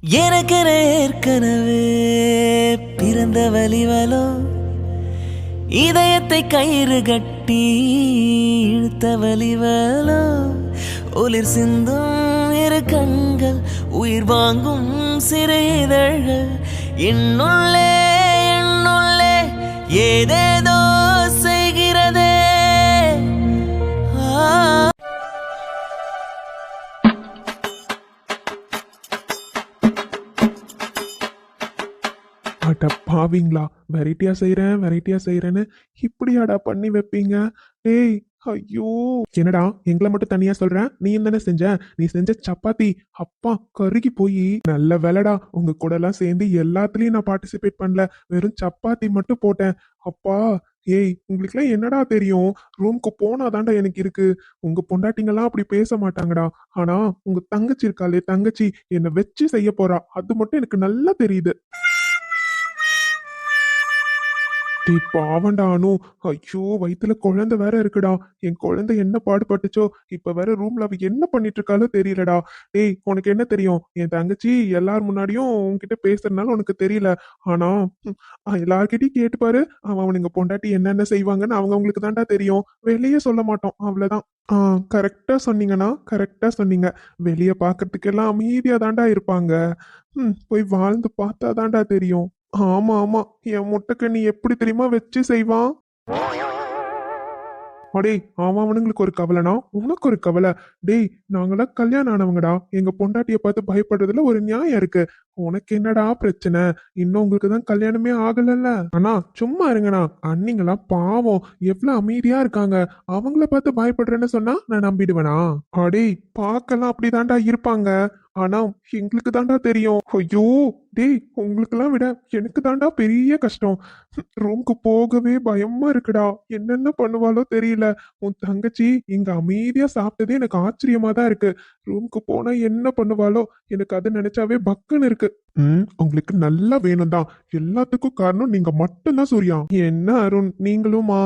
எனக்கென ஏற்கனவே பிறந்த வலிவலோ, இதயத்தை கயிறு கட்டி இழுத்த வலிவலோ, ஒளிர் சிந்தும் இரு கண்கள், உயிர் வாங்கும் சிறு இதழ்கள், என்னுள்ளே என்னுள்ளே ஏதேதோ செய்கிறதே. அட பாவிங்களா, வெரைட்டியா செய்யறேன்னு இப்படியாடா பண்ணி வைப்பீங்க? ஏய், ஐயோ, என்னடா எங்களை மட்டும் தனியா சொல்றேன்? நீ தானே செஞ்ச? நீ செஞ்ச சப்பாத்தி அப்பா கருகி போய். நல்ல வேலைடா, உங்க கூட எல்லாம் சேர்ந்து எல்லாத்துலயும் நான் பார்ட்டிசிபேட் பண்ணல, வெறும் சப்பாத்தி மட்டும் போட்டேன். அப்பா, ஏய், உங்களுக்குலாம் என்னடா தெரியும்? ரூம்க்கு போனாதான்டா எனக்கு இருக்கு. உங்க பொண்டாட்டிங்கெல்லாம் அப்படி பேச மாட்டாங்கடா. ஆனா உங்க தங்கச்சி இருக்காளே, தங்கச்சி என்னை வச்சு செய்ய போறா, அது மட்டும் எனக்கு நல்லா தெரியுது. டேய் பாவண்டா அனு, ஐயோ வயித்துல குழந்தை வேற இருக்குடா. என் குழந்தை என்ன பாடுபட்டுச்சோ, இப்ப வேற ரூம்ல அவ என்ன பண்ணிட்டு இருக்காளோ தெரியலடா. டேய், உனக்கு என்ன தெரியும்? என் தங்கச்சி எல்லார் முன்னாடியும் உன்கிட்ட பேசுறதுனால உனக்கு தெரியல. ஆனா எல்லார்கிட்டயும் கேட்டு பாரு, அவனுங்க பொண்டாட்டி என்னென்ன செய்வாங்கன்னு அவங்களுக்கு தான்டா தெரியும். வெளியே சொல்ல மாட்டோம், அவ்வளவுதான். கரெக்டா சொன்னீங்கண்ணா, கரெக்டா சொன்னீங்க. வெளியே பாக்குறதுக்கெல்லாம் அமைதியா தான்டா இருப்பாங்க. போய் வாழ்ந்து பார்த்தா தான்டா தெரியும். ஆமா ஆமா, என் முட்டைக்கண்ணி எப்படி தெரியுமா வச்சு செய்வான்? அடே, அவனுங்களுக்கு ஒரு கவலைனா உனக்கு ஒரு கவலை. டேய், நாங்களாம் கல்யாணம் ஆனவங்கடா. எங்க பொண்டாட்டிய பார்த்து பயப்படுறதுல ஒரு நியாயம் இருக்கு. உனக்கு என்னடா பிரச்சனை? இன்னும் உங்களுக்கு தான் கல்யாணமே ஆகலல்ல. ஆனா சும்மா இருங்கண்ணா, அண்ணிங்களாம் பாவம் எவ்வளவு அமைதியா இருக்காங்க. அவங்கள பார்த்து பயப்படுறேன்னு சொன்னா நான் நம்பிடுவேனா? அடே, பார்க்கலாம் அப்படிதான்டா இருப்பாங்க. ஆனா எங்களுக்கு தாண்டா தெரியும். ஐயோ, டேய், உங்களுக்கெல்லாம் விட எனக்கு தாண்டா பெரிய கஷ்டம். ரூம்க்கு போகவே பயமா இருக்குடா. என்னென்ன பண்ணுவாலோ தெரியல. உன் தங்கச்சி இங்க அமைதியா சாப்பிட்டதே எனக்கு ஆச்சரியமா தான் இருக்கு. ரூம்க்கு போனா என்ன பண்ணுவாலோ, எனக்கு அது நினைச்சாவே பக்குன்னு இருக்கு. உங்களுக்கு நல்லா வேணும் தான். எல்லாத்துக்கும் காரணம் நீங்க மட்டும்தான் சூர்யா. என்ன அருண், நீங்களுமா?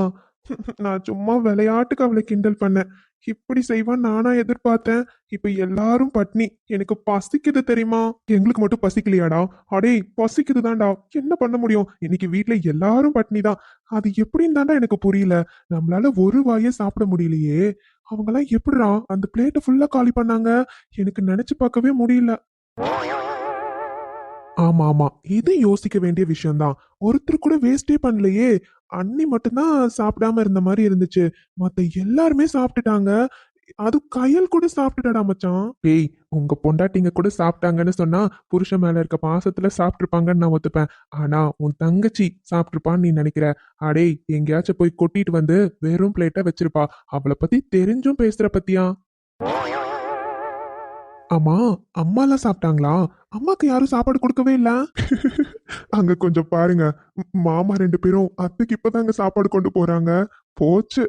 நான் சும்மா விளையாட்டுக்கு அவளை கிண்டல் பண்ணேன். இப்படி செய்வான் நானா எதிர்பார்த்தேன். இப்ப எல்லாரும் பட்னி. எனக்கு பசிக்குது தெரியுமா? எங்களுக்கு மட்டும் பசிக்கலையாடா? அடே, பசிக்குது தான்டா. என்ன பண்ண முடியும்? இன்னைக்கு வீட்ல எல்லாரும் பட்னி தான். அது எப்படின்னு தாண்டா எனக்கு புரியல. நம்மளால ஒரு வாயே சாப்பிட முடியலையே. அவங்கெல்லாம் எப்படிடா அந்த பிளேட்டை ஃபுல்லா காலி பண்ணாங்க? எனக்கு நினைச்சு பார்க்கவே முடியல. ஆமா ஆமா, இது யோசிக்க வேண்டிய விஷயம்தான். ஒருத்தர் கூட வேஸ்டே பண்ணலையே. அண்ணி மட்டும்தான் சாப்பிடாம இருந்த மாதிரி இருந்துச்சு. மத்த எல்லாருமே சாப்பிட்டுட்டாங்க. அது கையல் கூட சாப்பிட்டுட்டாடா மச்சான். டேய், உங்க பொண்டாட்டிங்க கூட சாப்பிட்டாங்கன்னு சொன்னா புருஷன் மேல இருக்க பாசத்துல சாப்பிட்டுருப்பாங்கன்னு நான் ஒத்துப்பேன். ஆனா உன் தங்கச்சி சாப்பிட்டுருப்பான்னு நீ நினைக்கிற? அடே, எங்கேயாச்சும் போய் கொட்டிட்டு வந்து வெறும் பிளேட்டை வச்சிருப்பா. அவளை பத்தி தெரிஞ்சும் பேசுற பத்தியா? ஆமா, அம்மாலாம் சாப்பிட்டாங்களா? அம்மாக்கு யாரும் சாப்பாடு கொடுக்கவே இல்ல. அங்க கொஞ்சம் பாருங்க. மாமா ரெண்டு பேரும் அத்தைக்கு இப்பதாங்க சாப்பாடு கொண்டு போறாங்க. போச்சு.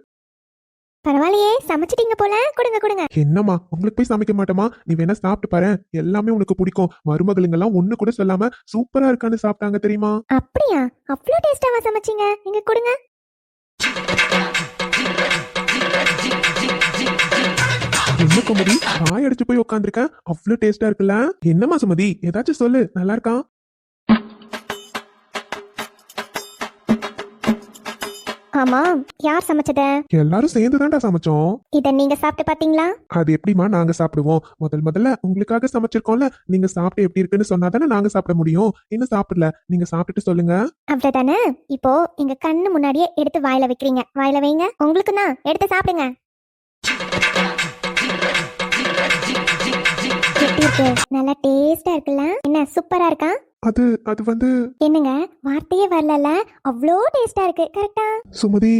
பரவாயில்லையே, சமைச்சிட்டீங்க போல. கொடுங்க கொடுங்க. என்னம்மா, உங்களுக்கு போய் சமைக்க மாட்டோமா? நீ வேணா சாப்பிட்டு பாரு, எல்லாமே உனக்கு பிடிக்கும். மருமகளுங்க எல்லாம் ஒண்ணு கூட சொல்லாம சூப்பரா இருக்கான்னு சாப்பிட்டாங்க தெரியுமா? அப்படியா? அவ்வளோ டேஸ்டாவா சமைச்சீங்க? இங்க கொடுங்க. என்ன குமதி, வாய் அடிச்சு போய் உட்காந்துருக்க? அவ்வளவு டேஸ்டா இருக்குல்ல? என்னம்மா சுமதி, ஏதாச்சும் சொல்லு, நல்லா இருக்கா? ஆமா, யார் சமைச்சத? எல்லாரும் சேர்ந்து தான்டா சமைச்சோம். இத நீங்க சாப்பிட்டு பாத்தீங்களா? அது எப்படிமா நாங்க சாப்பிடுவோம்? முதல்ல உங்களுக்காக சமைச்சிருக்கோம்ல. நீங்க சாப்பிட்டு எப்படி இருக்குன்னு சொன்னாதானே நாங்க சாப்பிட முடியும். இன்னும் சாப்பிடல, நீங்க சாப்பிட்டுட்டு சொல்லுங்க. அவ்வளவுதானே? இப்போ எங்க கண்ணு முன்னாடியே எடுத்து வாயில வைக்கிறீங்க. வாயில வைங்க. உங்களுக்கு தான், எடுத்து சாப்பிடுங்க. எப்படி இருக்கு? நல்லா டேஸ்டா இருக்குல்ல? என்ன சூப்பரா இருக்கா? அது அது வந்து என்னங்க, வார்த்தையே வரல. அவ்வளோ டேஸ்டா இருக்கு. கரெக்டா? சுமதி,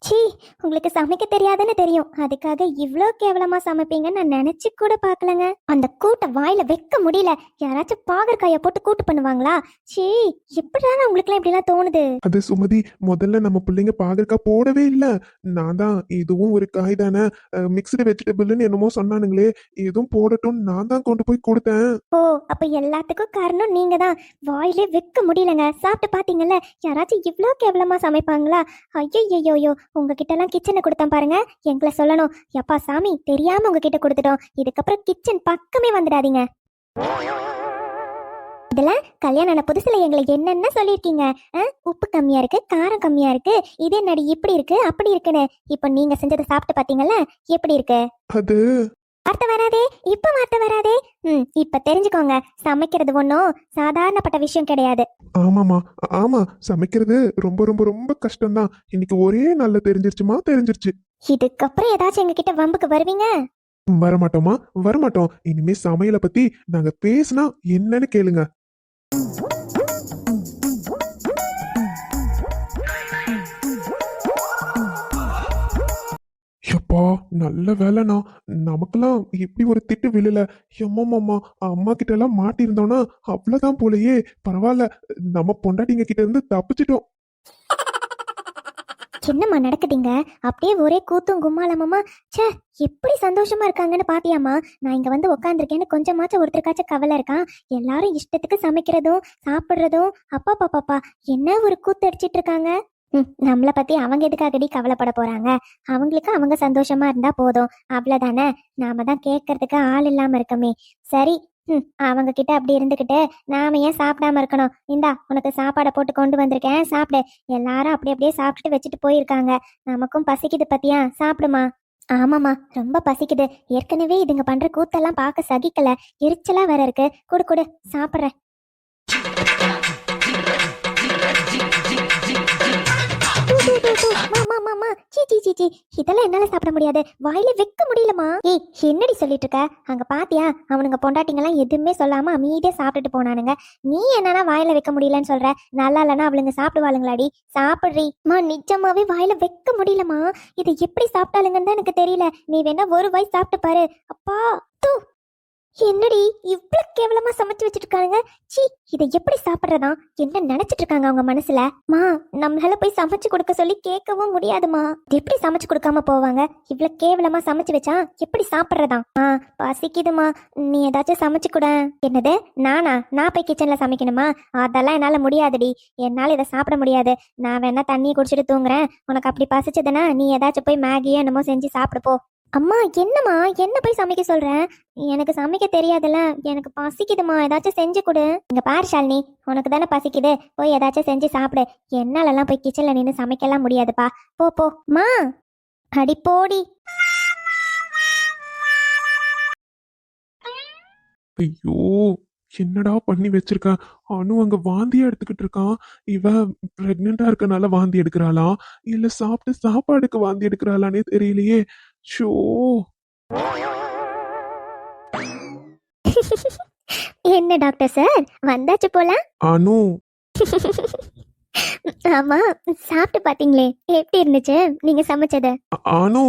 சீ, உங்களுக்கு சமைக்க தெரியாதுன்னு தெரியும். அதுக்காக இவ்ளோ கேவலமா சமைப்பீங்கன்னு நான் நினைச்சு கூட பாக்கலங்க. அந்த கூட்ட வாயில வைக்க முடியல. யாராச்சும் பாகற்காய போட்டு கூட்டு பண்ணுவாங்களா? சீ, எப்படிதான் உங்களுக்கு இப்படி எல்லாம் தோணுது? அது சுமதி, முதல்ல நம்ம பிள்ளைங்க பாகற்காய் போடவே இல்ல. நான் தான் இதுவும் ஒரு காய் தானே, மிக்ஸ்டு வெஜிடபிள்னு என்னமோ சொன்னானுங்களே, எதுவும் போடட்டும் நான் தான் கொண்டு போய் கொடுத்தேன். ஓ, அப்ப எல்லாத்துக்கும் காரணம் நீங்க தான். வாயிலே வைக்க முடியலங்க. சாப்பிட்டு பாத்தீங்கல்ல, யாராச்சும் இவ்ளோ கேவலமா சமைப்பாங்களா? ஐயோ, உங்ககிட்ட எல்லாம் கிச்சனை கொடுத்தேன் பாருங்க. எங்களை சொல்லணும், எப்பா சாமி, தெரியாம உங்ககிட்ட கொடுத்துட்டோம். இதுக்கப்புறம் கிச்சன் பக்கமே வந்துடாதீங்க. இதுல கல்யாணம் ஆன புதுசுல எங்களை என்னென்ன சொல்லியிருக்கீங்க? உப்பு கம்மியா இருக்கு, காரம் கம்மியா இருக்கு, இதே நடி இப்படி இருக்கு அப்படி இருக்குன்னு. இப்போ நீங்க செஞ்சதை சாப்பிட்டு பாத்தீங்கல்ல, எப்படி இருக்கு? அது வார்த்தை வராதே, இப்ப வார்த்தை வராதே. இப்ப தெரிஞ்சுக்கோங்க, சமைக்கிறது ஒன்றும் சாதாரணப்பட்ட விஷயம் கிடையாது. ஆமாமா, ஆமா, சமைக்கிறது ரொம்ப ரொம்ப ரொம்ப கஷ்டம்தான். இன்னைக்கு ஒரே நாள்ல தெரிஞ்சிருச்சு. இதுக்கப்புறம் ஏதாச்சும் எங்க கிட்ட வம்புக்கு வருவீங்க? வரமாட்டோமா, வரமாட்டோம். இனிமே சமையலை பத்தி நாங்க பேசினா என்னன்னு கேளுங்க. எப்பா, நல்ல வேலைண்ணா. நமக்கெல்லாம் இப்படி ஒரு திட்டு விழல. எம்மாம்மா, அம்மா கிட்ட எல்லாம் மாட்டியிருந்தோம்னா அவ்வளவுதான் போலயே. பரவாயில்ல, நம்ம பொண்டாட்டிங்க கிட்ட இருந்து தப்பிச்சிட்டோம். என்னம்மா நடக்குதுங்க? அப்படியே ஒரே கூத்தும் கும்மாளமாமா. ச்சே, எப்படி சந்தோஷமா இருக்காங்கன்னு பாத்தியாமா? நான் இங்க வந்து உக்காந்துருக்கேன்னு கொஞ்சமாச்சும் ஒருத்தருக்காச்சும் கவலை இருக்கான். எல்லாரும் இஷ்டத்துக்கு சமைக்கிறதும் சாப்பிடுறதும். அப்பா பாப்பாப்பா, என்ன ஒரு கூத்து அடிச்சிட்டு இருக்காங்க. நம்மளை பத்தி அவங்க எதுக்காகடி கவலைப்பட போறாங்க? அவங்களுக்கு அவங்க சந்தோஷமா இருந்தா போதும், அவ்வளவுதானே. நாம தான் கேட்கறதுக்கு ஆள் இல்லாம இருக்கமே. சரி, அவங்க கிட்ட அப்படி இருந்துகிட்டு நாம ஏன் சாப்பிடாம இருக்கணும்? இந்தா, உனக்கு சாப்பாடை போட்டு கொண்டு வந்திருக்கேன், சாப்பிடு. எல்லாரும் அப்படியே சாப்பிட்டு வச்சுட்டு போயிருக்காங்க. நமக்கும் பசிக்குது பத்தியா, சாப்பிடுமா. ஆமாமா, ரொம்ப பசிக்குது. ஏற்கனவே இதுங்க பண்ற கூத்தெல்லாம் பார்க்க சகிக்கல, எரிச்சலா வேற இருக்கு. குடு குடு, சாப்பிட்றேன். இதெல்லாம் என்னால சாப்பிட முடியாது, வாயில வைக்க முடியலமா. ஏய், என்னடி சொல்லிட்டு இருக்க? அங்க பாத்தியா, அவனுங்க பொண்டாட்டிங்கெல்லாம் எதுவுமே சொல்லாம அமைதியா சாப்பிட்டுட்டு போனானுங்க. நீ என்னன்னா வாயில வைக்க முடியலன்னு சொல்ற? நல்லா இல்லைன்னா அவளுங்க சாப்பிடுவாளுங்களாடி? சாப்பிடுறீமா, நிஜமாவே வாயில வைக்க முடியலமா. இதை எப்படி சாப்பிட்டாளுங்கன்னு தான் எனக்கு தெரியல. நீ வேணா ஒரு வாய் சாப்பிட்டு பாரு. அப்பா தூ, என்னடி இவ்வளவு கேவலமா சமைச்சு வச்சிருக்காங்க? சீ, இதை எப்படி சாப்பிட்றதா? என்ன நினைச்சிட்டு இருக்காங்க அவங்க மனசுல? மா, நம்மளால போய் சமைச்சு கொடுக்க சொல்லி கேட்கவும் முடியாதுமா. எப்படி சமைச்சு கொடுக்காம போவாங்க? இவ்வளவு கேவலமா சமைச்சு வச்சா எப்படி சாப்பிட்றதா? பசிக்குதுமா, நீ ஏதாச்சும் சமைச்சு கூட. என்னது, நானா? நான் போய் கிச்சன்ல சமைக்கணுமா? அதெல்லாம் என்னால முடியாதுடி. என்னால இதை சாப்பிட முடியாது. நான் வேணா தண்ணியை குடிச்சிட்டு தூங்குறேன். உனக்கு அப்படி பசிச்சதுன்னா நீ ஏதாச்சும் போய் மேகியோ என்னமோ செஞ்சு சாப்பிடு போ. அம்மா, என்னம்மா, என்ன போய் சமைக்க சொல்றேன்? எனக்கு சமைக்க தெரியாதுல்ல, எனக்கு பசிக்குதுமா, ஏதாச்சும் செஞ்சு கொடு. இங்க பாரு ஷாலினி, உனக்கு தானே பசிக்குது, போய் ஏதாச்சும் செஞ்சு சாப்பிடு. என்னாலலாம் போய் கிச்சன்ல நின்று சமைக்கலாம் முடியாதுப்பா. போ போ மா, அடி போடி. ஐயோ, என்னடா பண்ணி வச்சிருக்க? அனு அங்க வாந்தியா எடுத்துக்கிட்டு இருக்கான். இவ பிரெக்னெண்டா இருக்கனால வாந்தி எடுக்கிறாளா, இல்ல சாப்பிட்டு சாப்பாடுக்கு வாந்தி எடுக்கிறாளானே தெரியலையே. ஷோ, என்ன டாக்டர் சார், வந்தாச்சு போல. அனு, ஆமா, சாப்பிட்டு பாத்தீங்களே, எப்படி இருந்துச்சு நீங்க சமைச்சது? அனு.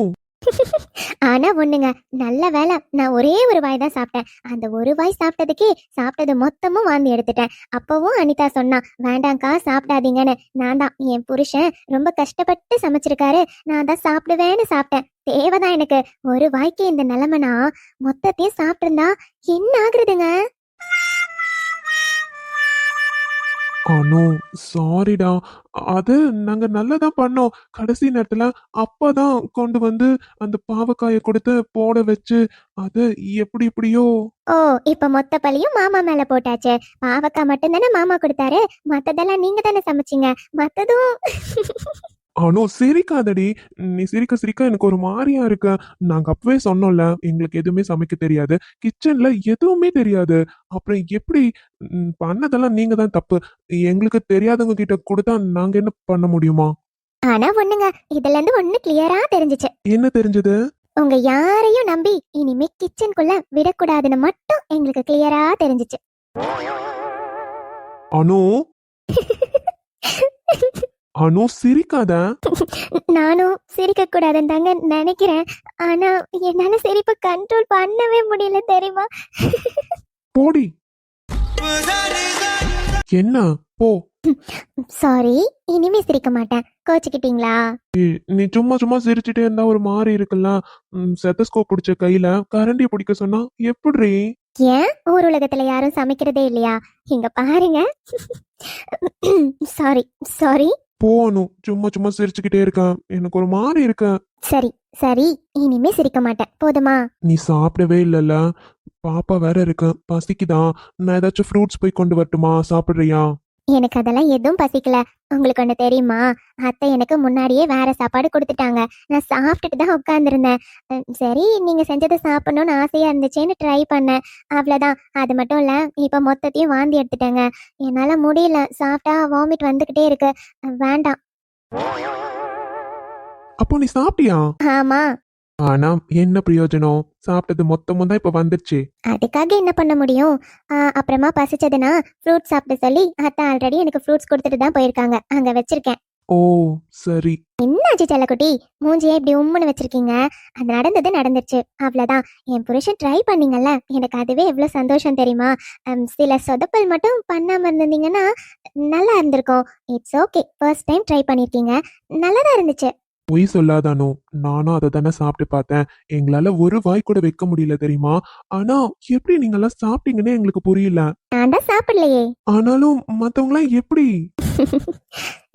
ஆனா ஒண்ணுங்க, நல்ல வேலை நான் ஒரே ஒரு வாய் தான் சாப்பிட்டேன். அந்த ஒரு வாய் சாப்பிட்டதுக்கே சாப்பிட்டது மொத்தமும் வாந்தி எடுத்துட்டேன். அப்பவும் அனிதா சொன்னா, வேண்டாங்க்கா சாப்பிடாதீங்கன்னு. நான் தான், என் புருஷன் ரொம்ப கஷ்டப்பட்டு சமைச்சிருக்காரு, நான் தான் சாப்பிடுவேன்னு சாப்பிட்டேன். தேவைதான் எனக்கு. ஒரு வாய்க்கு இந்த நிலைமைனா மொத்தத்தையும் சாப்பிட்டிருந்தா என்ன ஆகுறதுங்க? அனு, சாரிடா. அது நாங்க நல்லதா பண்ணோம். கடைசி நேரத்துல அப்பதான் கொண்டு வந்து அந்த பாவக்காயை கொடுத்து போட வச்சு அது எப்படி எப்படியோ. ஓ, இப்ப மொத்த பழியும் மாமா மேல போட்டாச்சு. பாவக்காய் மட்டும் தானே மாமா கொடுத்தாரு, மத்ததெல்லாம் நீங்க தானே சமைச்சீங்க. மத்ததும் அனு, சிரிக்காதடி. நீ சிரிக்க சிரிக்க எனக்கு ஒரு மாதிரியா இருக்கு. நாங்க அப்பவே சொன்னோம்ல, எங்களுக்கு எதுவுமே சமைக்க தெரியாது, கிச்சன்ல எதுவுமே தெரியாது. அப்புறம் எப்படி? பண்ணதெல்லாம் நீங்க தான் தப்பு. எங்களுக்கு தெரியாதவங்க கிட்ட கொடுத்தா நாங்க என்ன பண்ண முடியுமா? ஆனா ஒண்ணுங்க, இதுல இருந்து ஒண்ணு கிளியரா தெரிஞ்சுச்சு. என்ன தெரிஞ்சது? உங்க யாரையும் நம்பி இனிமே கிச்சனுக்குள்ள விடக்கூடாதுன்னு மட்டும் எங்களுக்கு கிளியரா தெரிஞ்சுச்சு. அனு, அனு, சிரிக்காத. நானும் சிரிக்க கூடாதுன்னு தாங்க நினைக்கிறேன். ஆனா என்னால சிரிப்பை கண்ட்ரோல் பண்ணவே முடியல, தெரியுமா? போடி. என்ன? போ. சாரி, இனிமே சிரிக்க மாட்டேன். கோச்சுக்கிட்டீங்களா? நீ சும்மா சும்மா சிரிச்சுட்டே இருந்தா ஒரு மாதிரி இருக்குல்ல. செத்தஸ்கோப் பிடிச்ச கையில கரண்டியை பிடிக்க சொன்னா எப்படி? ஏன் ஊர் உலகத்துல யாரும் சமைக்கிறதே இல்லையா? இங்க பாருங்க. Sorry sorry. போகணும். சும்மா சும்மா சிரிச்சுக்கிட்டே இருக்கேன். எனக்கு ஒரு மாதிரி இருக்கேன். சரி சரி, இனிமே சிரிக்க மாட்டேன் போதுமா? நீ சாப்பிடவே இல்லைல்ல? பாப்பா வேற இருக்கு, பசிக்குதான். நான் ஏதாச்சும் ஃப்ரூட்ஸ் போய் கொண்டு வரட்டுமா? சாப்பிடுறியா? எனக்கு அதெல்லாம் எதுவும் பசிக்கல. உங்களுக்கு ஒண்ணு தெரியுமா? அத்தை எனக்கு முன்னாடியே வேற சாப்பாடு கொடுத்துட்டாங்க. நான் சாப்பிட்டுட்டு தான் உட்காந்துருந்தேன். சரி நீங்க செஞ்சதை சாப்பிடணும்னு ஆசையா இருந்துச்சேன்னு ட்ரை பண்ணேன். அவ்வளோதான். அது மட்டும் இல்ல, இப்போ மொத்தத்தையும் வாந்தி எடுத்துட்டேங்க. என்னால முடியல, சாப்பிட்டா வாமிட் வந்துகிட்டே இருக்கு. வேண்டாம். அப்போ நீ சாப்பிட்டியா? ஆமா. ஆனா என்ன பிரயோஜனம்? சாப்பிட்டது மொத்தமும் தான் இப்ப வந்துருச்சு. அதுக்காக என்ன பண்ண முடியும்? அப்புறமா பசிச்சதுன்னா ஃப்ரூட்ஸ் சாப்பிட சொல்லி அத்தை ஆல்ரெடி எனக்கு ஃப்ரூட்ஸ் கொடுத்துட்டு தான் போயிருக்காங்க. அங்க வச்சிருக்கேன். ஓ சரி. என்னாச்சு செல்லக்குட்டி? மூஞ்சியே இப்படி உம்முன்னு வச்சிருக்கீங்க. அது நடந்தது நடந்துருச்சு, அவ்வளவுதான். என் புருஷன் ட்ரை பண்ணீங்கல்ல, எனக்கு அதுவே எவ்வளவு சந்தோஷம் தெரியுமா? சில சொதப்பல் மட்டும் பண்ணாம இருந்தீங்கன்னா நல்லா இருந்திருக்கும். It's okay, first time try பண்ணிருக்கீங்க, நல்லதா இருந்துச்சு. பொய் சொல்லாதானோ? நானும் அதை தானே சாப்பிட்டு பார்த்தேன். எங்களால ஒரு வாய் கூட வைக்க முடியல தெரியுமா? ஆனா எப்படி நீங்கெல்லாம் சாப்பிட்டீங்கன்னு எங்களுக்கு புரியல. நான் தான் சாப்பிடலையே. ஆனாலும் மத்தவங்களாம் எப்படி?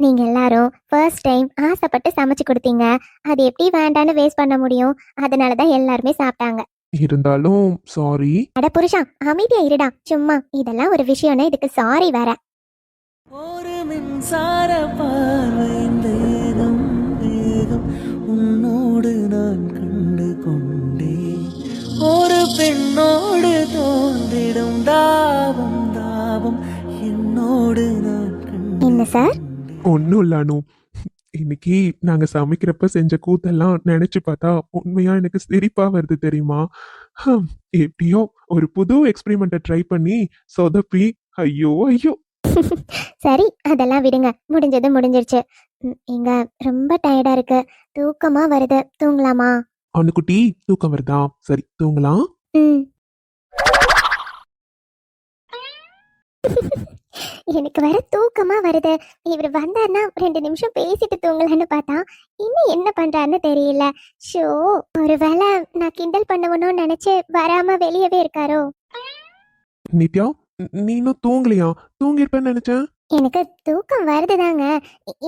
நீங்க எல்லாரும் ஃபர்ஸ்ட் டைம் ஆசைப்பட்டு சமைச்சு கொடுத்தீங்க. அது எப்படி வேண்டான்னு வேஸ்ட் பண்ண முடியும்? அதனாலதான் எல்லாருமே சாப்பிட்டாங்க. இருந்தாலும் சாரி. அட புருஷா, அமைதியா இருடா. சும்மா இதெல்லாம் ஒரு விஷயம்னா இதுக்கு சாரி வேற. ஒரு மின்சார பார்வையின் வேகம் வேகம் உன்னோடு நான் கண்டு கொண்டேன். ஒரு பெண்ணோடு தோன்றிடும் தாபம் தாபம் என்னோடு நான் என்ன சார்? ஒன்னும் இல்லானு, இன்னைக்கு நாங்க சமைக்கிறப்ப செஞ்ச கூத்தெல்லாம் நினைச்சு பார்த்தா உண்மையா எனக்கு சிரிப்பா வருது தெரியுமா? எப்படியோ ஒரு புது எக்ஸ்பெரிமெண்ட்டை ட்ரை பண்ணி சொதப்பி, ஐயோ ஐயோ. சரி அதெல்லாம் விடுங்க, முடிஞ்சது முடிஞ்சிருச்சு. இங்க ரொம்ப டயர்டா இருக்கு, தூக்கமா வருது. தூங்கலாமா? அணுக்குட்டி தூக்கம் வருதா? சரி தூங்கலாம். ம். எனக்கு வேற தூக்கமா வருது. இவர் வந்தாருன்னா 2 நிமிஷம் பேசிட்டு தூங்கலான்னு பார்த்தா இன்னும் என்ன பண்றாருன்னு தெரியல. ஷோ, ஒருவேளை நான் கிண்டல் பண்ணுவனும் நினைச்சு வராம வெளியவே இருக்காரோ? நித்யா, நீ இன்னும் தூங்கலையா? தூங்கிருப்பேன்னு நினைச்சேன். எனக்கு தூக்கம் வருதுதாங்க,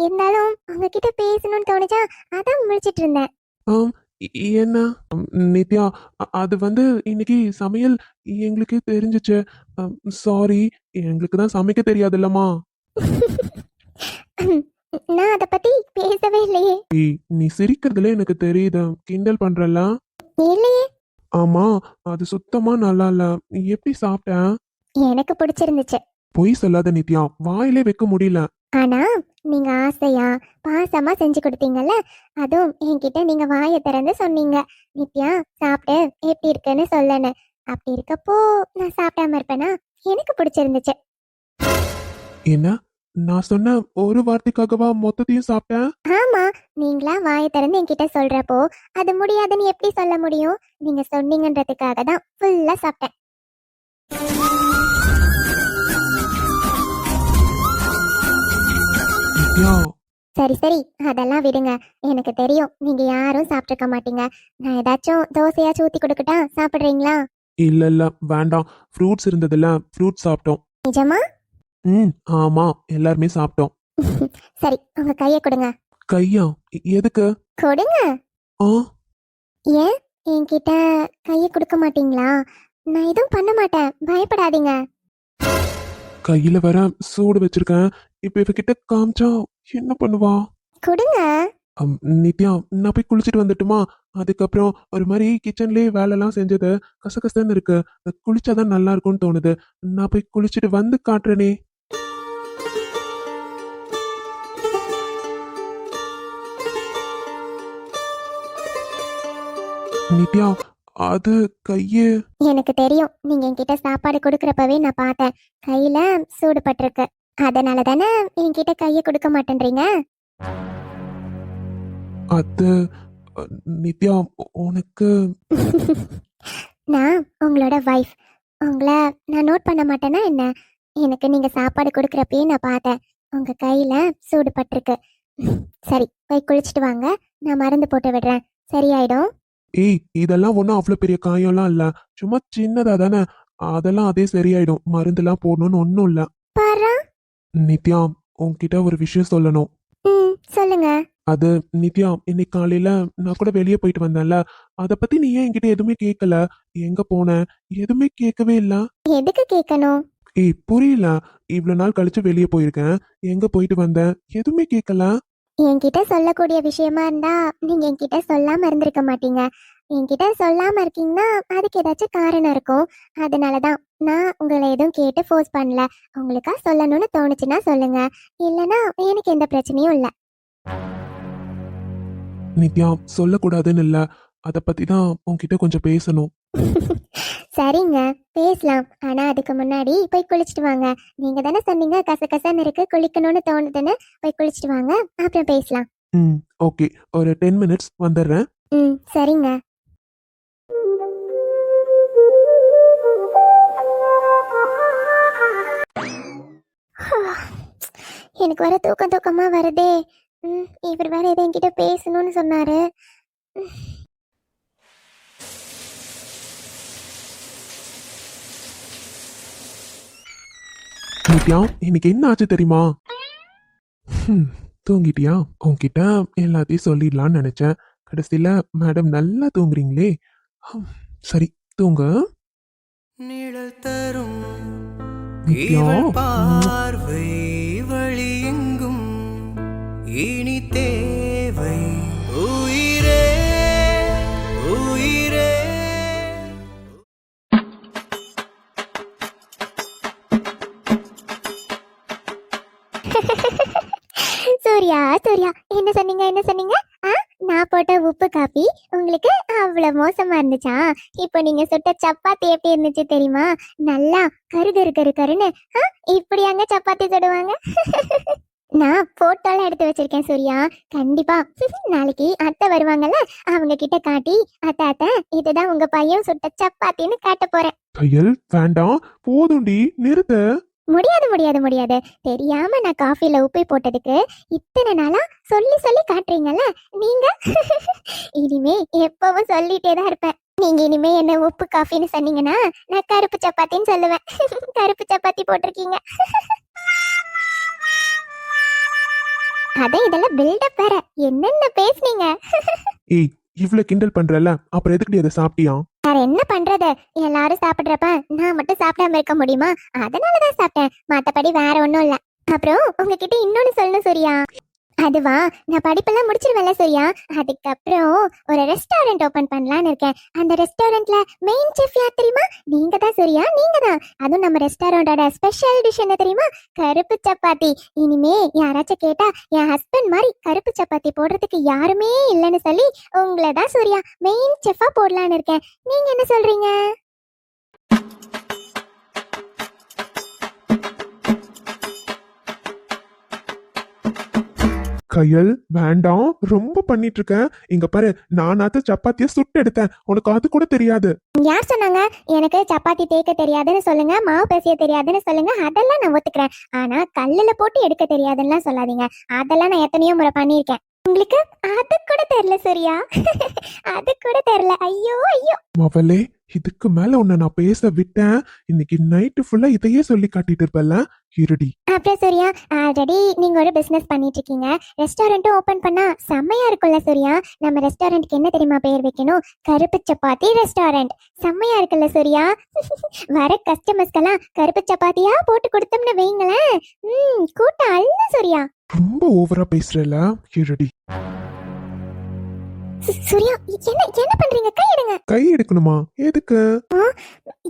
இருந்தாலும் உங்ககிட்ட பேசணும்னு தோணுச்சா, அதான் முழிச்சிட்டு இருந்தேன். ஆம், என்ன? நித்யா, அது வந்து இன்னைக்கு சமையல் எங்களுக்கே தெரிஞ்சுச்சு. சாரி, எங்களுக்கு தான் சமைக்க தெரியாதுல்லம்மா. நான் அத பத்தி பேசவே இல்லையே. நீ சிரிக்கிறதுல எனக்கு தெரியுது. கிண்டல் பண்றல? இல்லையே. ஆமா, அது சுத்தமா நல்லா இல்ல. நீ எப்படி சாப்பிட்ட? எனக்கு பிடிச்சிருந்துச்சு. பொய் சொல்லாத நித்யா, வாயிலே வைக்க முடியல. ஆனா நீங்க ஆசையா பாசமா செஞ்சு கொடுத்தீங்கல்ல, அதுவும் என்கிட்ட நீங்க வாயை திறந்து சொன்னீங்க, நித்யா சாப்பிட்டு எப்படி இருக்குன்னு சொல்லன்னு. அப்படி இருக்கப்போ நான் சாப்பிடாம இருப்பேனா? எனக்கு பிடிச்சிருந்துச்சு. என்ன? நான் சொன்ன ஒரு வார்த்தைக்காகவா மொத்தத்தையும் சாப்பிட்டேன்? ஆமா, நீங்களா வாயை திறந்து என்கிட்ட சொல்றப்போ அது முடியாதுன்னு எப்படி சொல்ல முடியும்? நீங்க சொன்னீங்கன்றதுக்காக தான் ஃபுல்லா சாப்பிட்டேன். நித்யா, சரி சரி, அதெல்லாம் விடுங்க. எனக்கு தெரியும் நீங்க யாரும் சாப்பிட்டுருக்க மாட்டீங்க. நான் ஏதாச்சும் தோசையாச்சும் ஊத்தி கொடுக்கட்டா? சாப்பிடுறீங்களா? இல்ல இல்ல வேண்டாம். ஃப்ரூட்ஸ் இருந்ததுல, ஃப்ரூட்ஸ் சாப்பிட்டோம். நிஜமா? ஆமா, எல்லாருமே சாப்பிட்டோம். சரி, உங்க கையை கொடுங்க. கையா? எதுக்கு? கொடுங்க. ஆ, ஏன் என்கிட்ட கையை கொடுக்க மாட்டீங்களா? நான் எதுவும் பண்ண மாட்டேன், பயப்படாதீங்க. கையில வர சூடு வச்சிருக்கேன். இப்ப இவகிட்ட காமிச்சா என்ன பண்ணுவா? கொடுங்க. நித்யா, நான் போய் குளிச்சுட்டு வந்துட்டுமா? அதுக்கப்புறம் ஒரு மாதிரி கிச்சன்லயே வேலைலாம் செஞ்சது கசகசன்னு இருக்கு. குளிச்சாதான் நல்லா இருக்கும்னு தோணுது. நான் போய் குளிச்சுட்டு வந்து காட்டுறேனே. நித்யா, அது கையே. எனக்கு தெரியும், நீங்க என்கிட்ட சாப்பாடு கொடுக்கறப்பவே நான் பார்த்தேன் கையில சூடு பட்டிருக்கு. அதனால தானே என்கிட்ட கையை கொடுக்க மாட்டேன்றீங்க. அது நித்யா, உனக்கு நான் உங்களோட வைஃப். உங்களை நான் நோட் பண்ண மாட்டேன்னா என்ன? எனக்கு நீங்க சாப்பாடு கொடுக்கறப்பயே நான் பார்த்தேன் உங்க கையில சூடு பட்டிருக்கு. சரி, போய் குளிச்சுட்டு வாங்க, நான் மருந்து போட்டு விடுறேன், சரியாயிடும். ஏய், இதெல்லாம் ஒன்றும் அவ்வளோ பெரிய காயம்லாம் இல்ல. சும்மா சின்னதா தானே. அதெல்லாம் அதே சரியாயிடும். மருந்துலாம் போடணும்னு ஒன்றும் இல்ல. பாரா. நித்யா, உன்கிட்ட ஒரு விஷயம் சொல்லணும். சொல்லுங்க. அது நித்யா, இன்னைக்கு காலையில நான் கூட வெளியே போயிட்டு வந்தேன்ல, அத பத்தி நீ ஏன் என்கிட்ட எதுவுமே கேட்கல? எங்க போன? எதுவுமே கேட்கவே இல்ல. எதுக்கு கேட்கணும்? ஏய் புரியல. இவ்ளோ நாள் கழிச்சு வெளியே போயிருக்கேன். எங்க போயிட்டு வந்த? எதுவுமே கேட்கல. என்கிட்ட சொல்லக்கூடிய விஷயமா இருந்தா நீங்க என்கிட்ட சொல்லாம இருந்திருக்க மாட்டீங்க. என்கிட்ட சொல்லாம இருக்கீங்கன்னா அதுக்கு ஏதாச்சும் காரணம் இருக்கும். அதனாலதான் நான் உங்களை எதுவும் கேட்டு ஃபோர்ஸ் பண்ணல. உங்களுக்கா சொல்லணும்னு தோணுச்சுன்னா சொல்லுங்க, இல்லனா எனக்கு எந்த பிரச்சனையும் இல்ல. நித்யா, சொல்லக்கூடாதுன்னு இல்ல. அத பத்தி தான் உன்கிட்ட கொஞ்சம் பேசணும். சரிங்க, பேசலாம். ஆனா அதுக்கு முன்னாடி போய் குளிச்சுட்டு வாங்க. நீங்க தானே சொன்னீங்க கசகசன்னு இருக்கு குளிக்கணும்னு தோணுதுன்னு. போய் குளிச்சுட்டு வாங்க, அப்புறம் பேசலாம். ம். ஓகே. ஒரு 10 மினிட்ஸ் வந்துடுறேன். சரிங்க. எனக்கு வர தூக்கம் தூக்கமா வருதே. இவர் வேற ஏதோ என்கிட்ட பேசணும்னு சொன்னாரு. நித்யா, இன்னைக்கு என்ன ஆச்சு தெரியுமா? தூங்கிட்டியா? உன்கிட்ட எல்லாத்தையும் சொல்லிடலாம்னு நினைச்சேன். கடைசியில மேடம் நல்லா தூங்குறீங்களே. சரி, தூங்க. நிழல் தரும் நித்யா. இவள் பார்வை வழியெங்கும் இனி தேவை உயிரே உயிரே. சூர்யா சூர்யா, என்ன சொன்னீங்க என்ன சொன்னீங்க? நான் போட்ட உப்பு காப்பி உங்களுக்கு அவ்வளவு மோசமா இருந்துச்சா? இப்போ நீங்க சுட்ட சப்பாத்தி எப்படி இருந்துச்சு தெரியுமா? நல்லா கரு கரு கரு கருன்னு இப்படியாங்க சப்பாத்தி சுடுவாங்க. நான் போட்டோலாம் எடுத்து வச்சிருக்கேன் சூர்யா. கண்டிப்பா நாளைக்கு அத்தை வருவாங்கல்ல, அவங்க கிட்ட காட்டி அத்தை அத்தை இதுதான் உங்க பையன் சுட்ட சப்பாத்தின்னு காட்ட போறேன். கையல், வேண்டாம், போதும்டி, நிறுத்த. முடியாது முடியாது முடியாது. தெரியாம நான் காஃபில உப்பை போட்டதுக்கு இத்தனை நாளா சொல்லி சொல்லி காட்டுறீங்கல்ல நீங்க. இனிமே எப்பவும் சொல்லிட்டே தான் இருப்பேன். நீங்க இனிமே என்ன உப்பு காஃபின்னு சொன்னீங்கன்னா நான் கருப்பு சப்பாத்தின்னு சொல்லுவேன். கருப்பு சப்பாத்தி போட்டிருக்கீங்க. அதான் இதெல்லாம் பில்டப் வேற. என்னென்ன பேசுனீங்க? ஏய், இவ்ளோ கிண்டல் பண்றல, அப்புறம் எதுக்குடி அதை சாப்பிட்டியா? வேற என்ன பண்றது? எல்லாரும் சாப்பிடுறப்ப நான் மட்டும் சாப்பிடாம இருக்க முடியுமா? அதனாலதான் சாப்பிட்டேன், மத்தபடி வேற ஒண்ணும் இல்ல. அப்புறம் உங்ககிட்ட இன்னொன்னு சொல்லணும் சூர்யா. அதுவா, நான் படிப்பெல்லாம் முடிச்சிருவேன்ல சூர்யா. அதுக்கப்புறம் ஒரு ரெஸ்டாரண்ட் ஓபன் பண்ணலான்னு இருக்கேன். அந்த ரெஸ்டாரண்ட்ல மெயின் செஃப் யார் தெரியுமா? நீங்க தான் சூர்யா, நீங்க தான். அதுவும் நம்ம ரெஸ்டாரண்டோட ஸ்பெஷல் டிஷ் என்ன தெரியுமா? கருப்பு சப்பாத்தி. இனிமே யாராச்சும் கேட்டா என் ஹஸ்பண்ட் மாதிரி கருப்பு சப்பாத்தி போடுறதுக்கு யாருமே இல்லைன்னு சொல்லி உங்களை தான் சூர்யா மெயின் செஃபா போடலான்னு இருக்கேன். நீங்க என்ன சொல்றீங்க? கையல், வேண்டாம், ரொம்ப பண்ணிட்டு இருக்க. இங்க பாரு, நானாத்த சப்பாத்திய சுட்டு எடுத்தேன், உனக்கு அது கூட தெரியாது. யார் சொன்னாங்க? எனக்கு சப்பாத்தி தேய்க்க தெரியாதுன்னு சொல்லுங்க, மாவு பிசைய தெரியாதுன்னு சொல்லுங்க, அதெல்லாம் நான் ஒத்துக்கிறேன். ஆனா கல்லுல போட்டு எடுக்க தெரியாதுன்னு சொல்லாதீங்க. அதெல்லாம் நான் எத்தனையோ முறை பண்ணியிருக்கேன். உங்களுக்கு அது கூட தெரியல சூர்யா. அது கூட தெரியல. ஐயோ ஐயோ. மவளே, இதுக்கு மேல உன்னை நான் பேச விட்டேன், இன்னைக்கு நைட்டு ஃபுல்லா இதையே சொல்லி காட்டிட்டு இருப்பல்ல. இருடி. அப்புறம் சூர்யா, ஆல்ரெடி நீங்க ஒரு பிசினஸ் பண்ணிட்டு இருக்கீங்க. ரெஸ்டாரண்ட்டும் ஓபன் பண்ணா செம்மையா இருக்கும்ல சூர்யா. நம்ம ரெஸ்டாரண்ட்க்கு என்ன தெரியுமா பேர் வைக்கணும்? கருப்பு சப்பாத்தி ரெஸ்டாரண்ட். செம்மையா இருக்குல்ல சூர்யா. வர கஸ்டமர்ஸ்க்கெல்லாம் கருப்பு சப்பாத்தியா போட்டு கொடுத்தோம்னு வைங்களேன், கூட்டம் அல்ல சூர்யா. ரொம்ப ஓவரா பேசுறல. இருடி. சூர்யா, என்ன என்ன பண்றீங்க? கை எடுங்க. கை எடுக்கணுமா? எதுக்கு?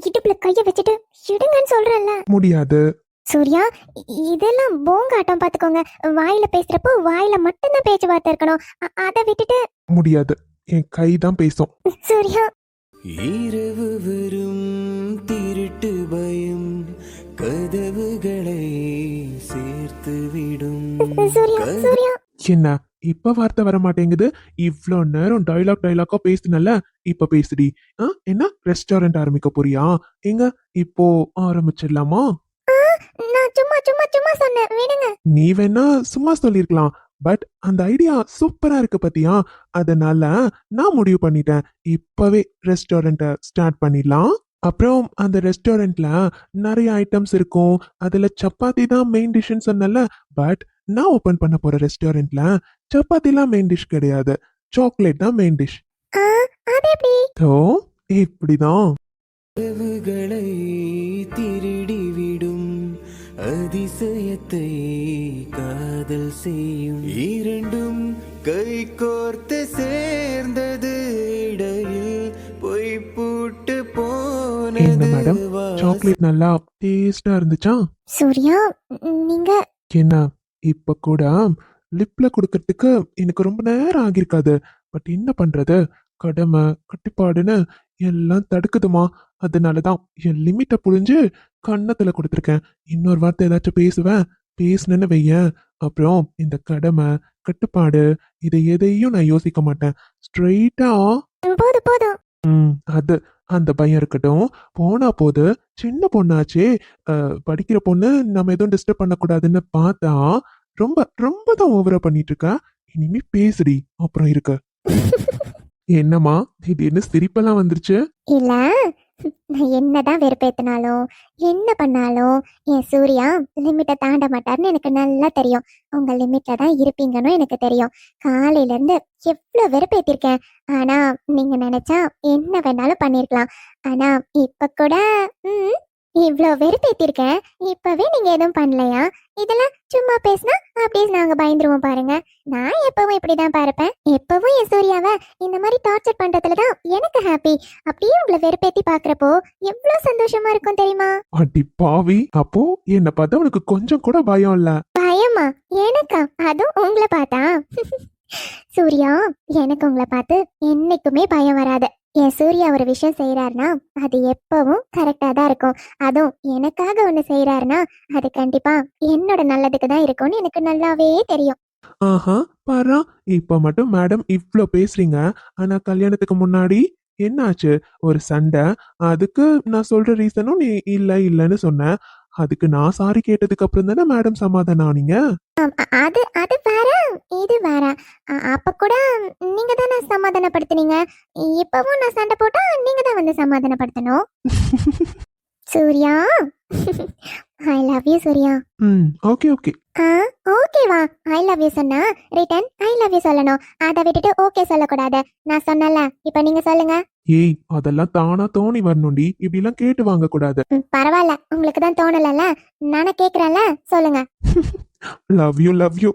இடுப்புல கைய வச்சுட்டு எடுங்கன்னு சொல்றேன்ல. முடியாது. சூர்யா, இதெல்லாம் போங்காட்டம் பாத்துக்கோங்க. வாயில பேசுறப்போ வாயில மட்டும்தான் பேச்சுவார்த்தை இருக்கணும். அதை விட்டுட்டு. முடியாது, என் கை தான் பேசும். சூர்யா. இரவு வரும் திருட்டு பயம் கதவுகளை சேர்த்து விடும். சூர்யா சூர்யா. என்ன இப்ப வார்த்தை வர மாட்டேங்குது? இவ்ளோ நேரம் டைலாக்கா பேசுனல, இப்ப பேசுடி. என்ன ரெஸ்டாரண்ட் ஆரம்பிக்க போறியா? எங்க இப்போ ஆரம்பிச்சிடலாமா? நான் சும்மா சும்மா சும்மா சொன்னேன், விடுங்க. நீ வேணா சும்மா சொல்லிருக்கலாம், பட் அந்த ஐடியா சூப்பரா இருக்கு பத்தியா. அதனால நான் முடிவு பண்ணிட்டேன், இப்பவே ரெஸ்டாரண்ட ஸ்டார்ட் பண்ணிடலாம். அப்புறம் அந்த ரெஸ்டாரண்ட்ல நிறைய ஐட்டம்ஸ் இருக்கும். அதுல சப்பாத்தி தான் மெயின் டிஷ்ன்னு சொன்னல, பட் நான் ஓபன் பண்ண போற ரெஸ்டாரண்ட்ல சப்பாத்திலாம் மெயின் டிஷ் கிடையாது, சாக்லேட் தான் மெயின் டிஷ். ஆ, அது எப்படி? ஸோ இப்படிதான். கனவுகளை திருடிவிடும் அதிசயத்தை காதல் செய்யும். இரண்டும் கை கோர்த்து சேர்ந்தது, இடையில் பொய் பூட்டு என்ன போனது. மேடம், சாக்லேட் நல்லா டேஸ்டா இருந்துச்சா? சூர்யா, நீங்க என்ன, இப்ப கூட லிப்ல கொடுக்கறதுக்கு எனக்கு ரொம்ப நேரம் ஆகியிருக்காது. பட் என்ன பண்றது, கடமை கட்டுப்பாடுன்னு எல்லாம் தடுக்குதுமா. அதனாலதான் என் லிமிட்டை புரிஞ்சு கன்னத்துல கொடுத்துருக்கேன். இன்னொரு வார்த்தை ஏதாச்சும் பேசுனேன்னு வையேன், அப்புறம் இந்த கடமை கட்டுப்பாடு இதை எதையும் நான் யோசிக்க மாட்டேன். ஸ்ட்ரெயிட்டா போதும் போதும். அது அந்த பயம் இருக்கட்டும். போனா போது, சின்ன பொண்ணாச்சே, படிக்கிற பொண்ணு, நம்ம எதுவும் டிஸ்டர்ப் பண்ணக்கூடாதுன்னு பார்த்தா ரொம்ப ரொம்ப தான் ஓவரா பண்ணிட்டு இருக்க. இனிமே பேசுடி, அப்புறம் இருக்க. என்னம்மா திடீர்னு சிரிப்பெல்லாம் வந்துருச்சு? இல்ல, நான் என்னதான் வெறுப்பேத்தினாலும் என்ன பண்ணாலும் என் சூர்யா லிமிட்டை தாண்ட மாட்டார்னு எனக்கு நல்லா தெரியும். உங்க லிமிட்ல தான் இருப்பீங்கன்னு எனக்கு தெரியும். காலையில இருந்து எவ்வளவு வெறுப்பேத்திருக்கேன். ஆனா நீங்க நினைச்சா என்ன வேணாலும் பண்ணிருக்கலாம். ஆனா இப்ப கூட இவ்ளோ வெறுப்பேத்திருக்கேன். இப்பவே நீங்க எதுவும் பண்ணலையா? இதெல்லாம் சும்மா பேசினா அப்படியே நாங்க பயந்துருவோம் பாருங்க. நான் எப்பவும் இப்படிதான் பார்ப்பேன். எப்பவும் என் சூர்யாவை இந்த மாதிரி டார்ச்சர் பண்றதுலதான் எனக்கு ஹாப்பி. அப்படியே உங்களை வெறுப்பேத்தி பாக்குறப்போ எவ்வளவு சந்தோஷமா இருக்கும் தெரியுமா? அடி பாவி, அப்போ என்ன பார்த்தா உனக்கு கொஞ்சம் கூட பயம் இல்ல? பயமா? எனக்கா? அதுவும் உங்களை பார்த்தா? சூர்யா, எனக்கு உங்களை பார்த்து என்னைக்குமே பயம் வராது. என் சூர்யா ஒரு விஷயம் செய்யறாருன்னா அது எப்பவும் கரெக்டா தான் இருக்கும். அதுவும் எனக்காக ஒண்ணு செய்யறாருன்னா அது கண்டிப்பா என்னோட நல்லதுக்கு தான் இருக்கும்னு எனக்கு நல்லாவே தெரியும். ஆஹா, பாரா, இப்ப மட்டும் மேடம் இவ்ளோ பேசுறீங்க. ஆனா கல்யாணத்துக்கு முன்னாடி என்னாச்சு? ஒரு சண்டை. அதுக்கு நான் சொல்ற ரீசனும் நீ இல்லன்னு சொன்ன. அதுக்கு நான் சாரி கேட்டதுக்கு அப்புறம் தானே மேடம் சமாதானம் ஆனீங்க? அது அது வேற, இது வேற. அப்ப கூட நீங்க தானே சமாதானப்படுத்துனீங்க. இப்பவும் நான் சண்டை போட்டா நீங்க தான் வந்து சமாதானப்படுத்தணும். Surya, I love you Surya. Okay okay. ஓகேவா? ஐ லவ் யூ சொன்னா ரிட்டன் ஐ லவ் யூ சொல்லணும். அதை விட்டுட்டு ஓகே சொல்லக்கூடாது. நான் சொன்னல, இப்ப நீங்க சொல்லுங்க. ஏய், அதெல்லாம் தானா தோணி வரணும்டி, இப்படி எல்லாம் கேட்டு வாங்க கூடாது. பரவாயில்ல, உங்களுக்கு தான் தோணலல, நானே கேக்குறேன்ல, சொல்லுங்க. Love you love you.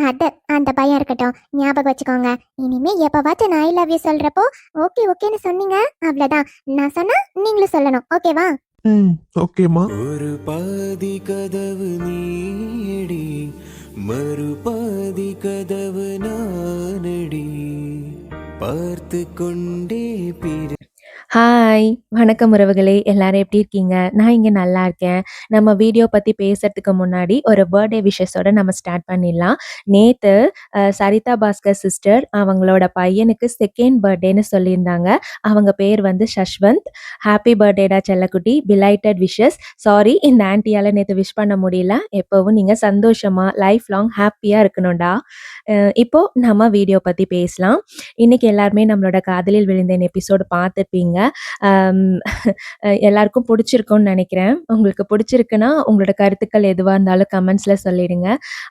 அது அந்த பயம் இருக்கட்டும், ஞாபகம் வச்சுக்கோங்க. இனிமே எப்பவாச்சும் நான் ஐ லவ் யூ சொல்றப்போ ஓகே ஓகேன்னு சொன்னீங்க, அவ்வளவுதான். நான் சொன்னா நீங்களும் சொல்லணும், ஓகேவா? ஓகேமா. ஒரு பாதி கதவு நீடி, மறு பாதி கதவு நானடி, பார்த்து கொண்டே பிரி. ஹாய், வணக்கம் உறவுகளே, எல்லாரும் எப்படி இருக்கீங்க? நான் இங்கே நல்லா இருக்கேன். நம்ம வீடியோ பற்றி பேசுறதுக்கு முன்னாடி ஒரு பர்த்டே விஷஸோட நம்ம ஸ்டார்ட் பண்ணிடலாம். நேற்று சரிதா பாஸ்கர் சிஸ்டர் அவங்களோட பையனுக்கு செகண்ட் பர்த்டேன்னு சொல்லியிருந்தாங்க. அவங்க பேர் வந்து சஷ்வந்த். ஹாப்பி பர்த்டேடா செல்லக்குட்டி, பிலைட்டட் விஷஸ். சாரி, இந்த ஆன்ட்டியால் நேற்று விஷ் பண்ண முடியல. எப்போவும் நீங்கள் சந்தோஷமாக லைஃப் லாங் ஹாப்பியாக இருக்கணும்டா. இப்போது நம்ம வீடியோ பற்றி பேசலாம். இன்றைக்கி எல்லாருமே நம்மளோட காதலில் விழுந்தேன் எபிசோடு பார்த்துருப்பீங்க. எல்லாருக்கும் பிடிச்சிருக்கும்னு நினைக்கிறேன். உங்களுக்கு பிடிச்சிருக்குன்னா உங்களோட கருத்துக்கள் எதுவாக இருந்தாலும் கமெண்ட்ஸில் சொல்லிடுங்க.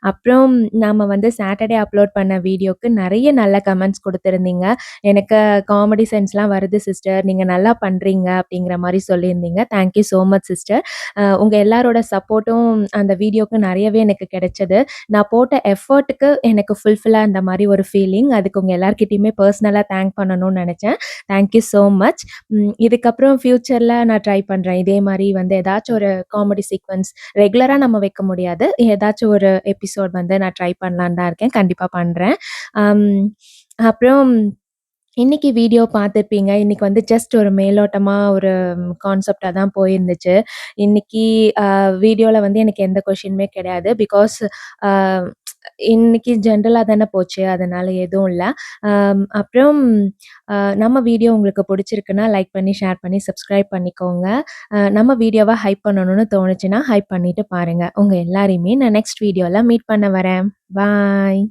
அப்புறம் நாம் வந்து சாட்டர்டே அப்லோட் பண்ண வீடியோக்கு நிறைய நல்ல கமெண்ட்ஸ் கொடுத்துருந்தீங்க. எனக்கு காமெடி சென்ஸ்லாம் வருது சிஸ்டர், நீங்கள் நல்லா பண்ணுறீங்க அப்படிங்கிற மாதிரி சொல்லியிருந்தீங்க. Thank you so much sister. உங்கள் எல்லாரோட சப்போர்ட்டும் அந்த வீடியோக்கு நிறையவே எனக்கு கிடைச்சது. நான் போட்ட எஃபர்ட்டுக்கு எனக்கு ஃபுல்ஃபில்லாக இந்த மாதிரி ஒரு ஃபீலிங். அதுக்கு உங்கள் எல்லாருக்கிட்டையுமே பர்சனலாக தேங்க் பண்ணணும்னு நினச்சேன். Thank you so much. இதுக்கப்புறம் ஃப்யூச்சரில் நான் ட்ரை பண்ணுறேன். இதே மாதிரி வந்து ஏதாச்சும் ஒரு காமெடி சீக்வன்ஸ் ரெகுலராக நம்ம வைக்க முடியாது, ஏதாச்சும் ஒரு எபிசோட் வந்து நான் ட்ரை பண்ணலான்னு தான் இருக்கேன். கண்டிப்பாக பண்ணுறேன். அப்புறம் இன்னைக்கு வீடியோ பார்த்துருப்பீங்க. இன்னைக்கு வந்து ஜஸ்ட் ஒரு மேலோட்டமாக ஒரு கான்செப்டாக தான் போயிருந்துச்சு. இன்னைக்கு வீடியோவில் வந்து எனக்கு எந்த கொஷினுமே கிடையாது. பிகாஸ் இன்னைக்கு ஜென்ரலாக தானே போச்சு, அதனால் எதுவும் இல்லை. அப்புறம் நம்ம வீடியோ உங்களுக்கு பிடிச்சிருக்குன்னா லைக் பண்ணி, ஷேர் பண்ணி, சப்ஸ்கிரைப் பண்ணிக்கோங்க. நம்ம வீடியோவை ஹைப் பண்ணணும்னு தோணுச்சுன்னா ஹைப் பண்ணிவிட்டு பாருங்கள். உங்கள் எல்லாரையுமே நான் நெக்ஸ்ட் வீடியோவில் மீட் பண்ண வரேன். பாய்.